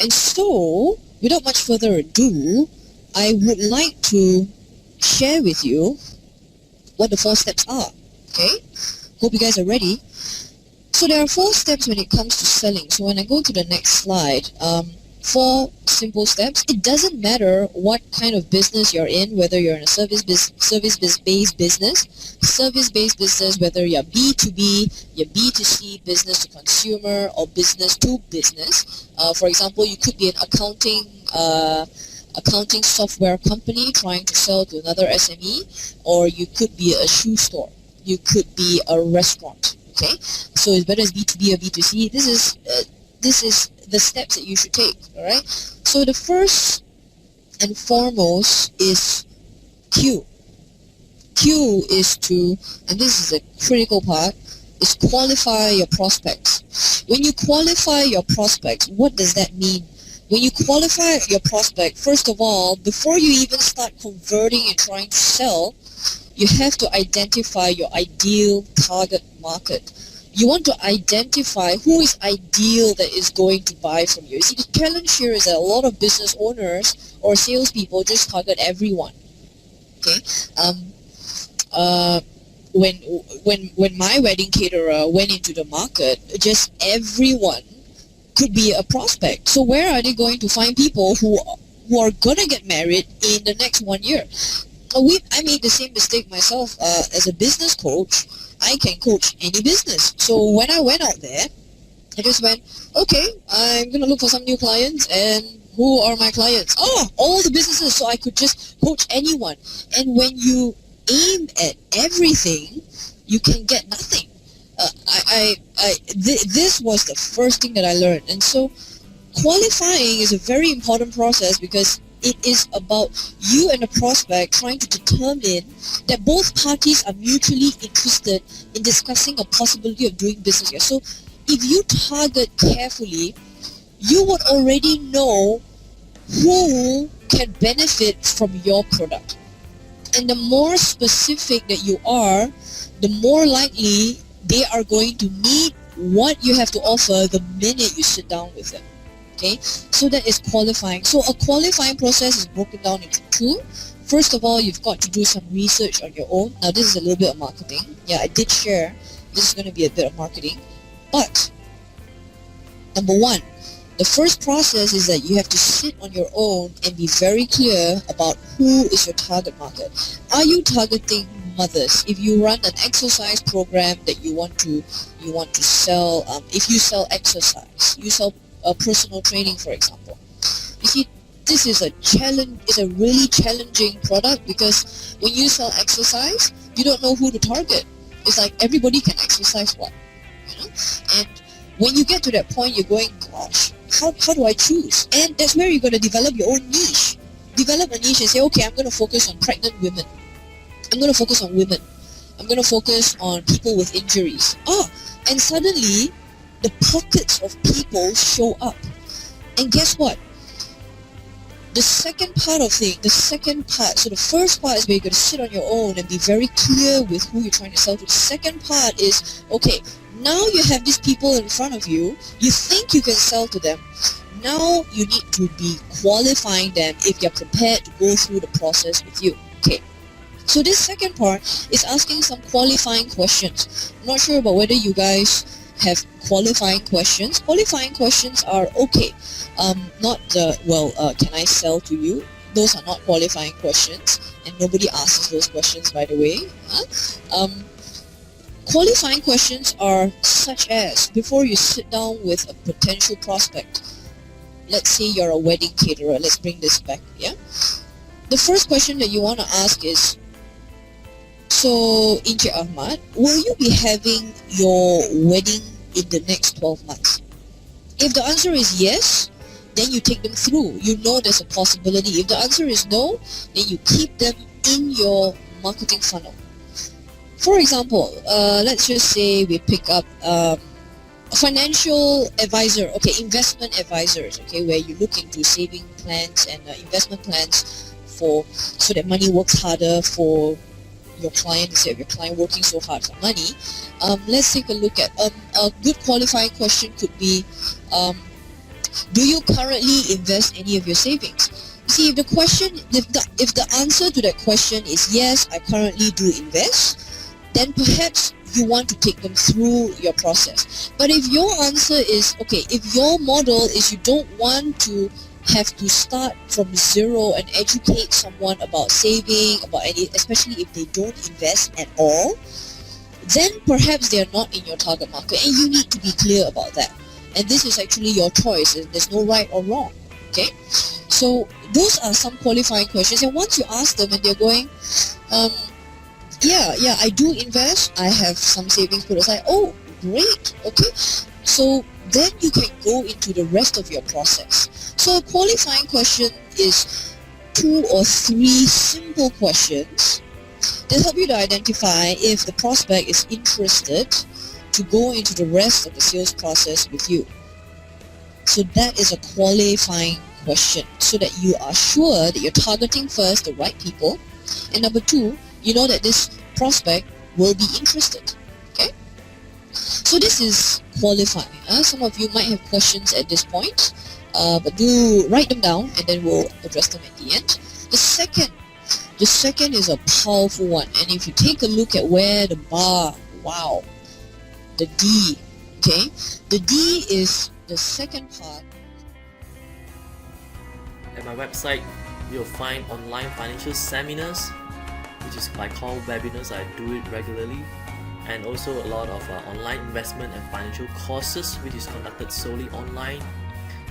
And so, without much further ado, I would like to share with you what the 4 steps are. Okay? Hope you guys are ready. So there are 4 steps when it comes to selling. So when I go to the next slide, 4 simple steps. It doesn't matter what kind of business you're in, whether you're in a service-based business, whether you're B2B, you're B2C, business to consumer, or business to business. For example, you could be an accounting software company trying to sell to another SME, or you could be a shoe store. You could be a restaurant. Okay, so it's better as B2B or B2C. This is the steps that you should take. All right. So the first and foremost is Q. Q is to, and this is a critical part, is qualify your prospects. When you qualify your prospects, what does that mean? When you qualify your prospect, first of all, before you even start converting and trying to sell, you have to identify your ideal target market. You want to identify who is ideal that is going to buy from you. See, the challenge here is that a lot of business owners or salespeople just target everyone. Okay, when my wedding caterer went into the market, just everyone could be a prospect. So where are they going to find people who are gonna get married in the next 1 year? I made the same mistake myself as a business coach. I can coach any business. So when I went out there, I just went, okay, I'm going to look for some new clients. And who are my clients? Oh, all the businesses. So I could just coach anyone. And when you aim at everything, you can get nothing. This was the first thing that I learned. And so qualifying is a very important process because it is about you and the prospect trying to determine that both parties are mutually interested in discussing a possibility of doing business here. So if you target carefully, you would already know who can benefit from your product. And the more specific that you are, the more likely they are going to need what you have to offer the minute you sit down with them. Okay, so that is qualifying. So a qualifying process is broken down into 2. First of all, you've got to do some research on your own. Now, this is a little bit of marketing. Yeah, I did share this is going to be a bit of marketing. But, number 1, the first process is that you have to sit on your own and be very clear about who is your target market. Are you targeting mothers? If you run an exercise program that you want to sell, if you sell exercise, you sell personal training, for example. You see, this is a challenge. It's a really challenging product because when you sell exercise, you don't know who to target. It's like everybody can exercise what, you know. And when you get to that point, you're going, gosh, how do I choose? And that's where you're going to develop your own niche. Develop a niche and say, okay, I'm going to focus on pregnant women. I'm going to focus on women. I'm going to focus on people with injuries. And suddenly, the pockets of people show up. And guess what? The second part, so the first part is where you're going to sit on your own and be very clear with who you're trying to sell to. The second part is, okay, now you have these people in front of you, you think you can sell to them. Now you need to be qualifying them if they're prepared to go through the process with you. Okay. So this second part is asking some qualifying questions. I'm not sure about whether you guys have qualifying questions. Qualifying questions are okay. Not can I sell to you? Those are not qualifying questions, and nobody asks those questions, by the way. Qualifying questions are such as, before you sit down with a potential prospect, let's say you're a wedding caterer, let's bring this back, yeah? The first question that you want to ask is, so, Encik Ahmad, will you be having your wedding in the next 12 months? If the answer is yes, then you take them through. You know there's a possibility. If the answer is no, then you keep them in your marketing funnel. For example, let's just say we pick up a financial advisor, okay, investment advisors, okay, where you look into saving plans and investment plans so that money works harder for your client instead of your client working so hard for money. Let's take a look at a good qualifying question could be, Do you currently invest any of your savings? See, if the answer to that question is yes, I currently do invest, then perhaps you want to take them through your process. But if your answer is, okay, if your model is you don't want to have to start from zero and educate someone about saving, about any, especially if they don't invest at all, then perhaps they are not in your target market, and you need to be clear about that. And this is actually your choice, and there's no right or wrong. Okay, so those are some qualifying questions, and once you ask them and they're going, yeah, I do invest, I have some savings put aside. Oh, great. Okay, so then you can go into the rest of your process. So a qualifying question is 2 or 3 simple questions that help you to identify if the prospect is interested to go into the rest of the sales process with you. So that is a qualifying question, so that you are sure that you're targeting first the right people, and number 2, you know that this prospect will be interested. Okay, so this is qualifying. Some of you might have questions at this point, but do write them down and then we'll address them at the end. The second is a powerful one, and if you take a look at where the bar, wow, the D, okay, the D is the second part. At my website, you'll find online financial seminars, which is I call webinars. I do it regularly, and also a lot of online investment and financial courses, which is conducted solely online.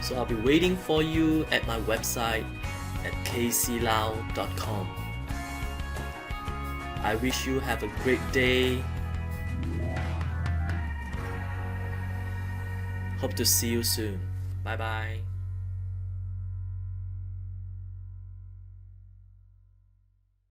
So I'll be waiting for you at my website at kclau.com. I wish you have a great day. Hope to see you soon. Bye bye.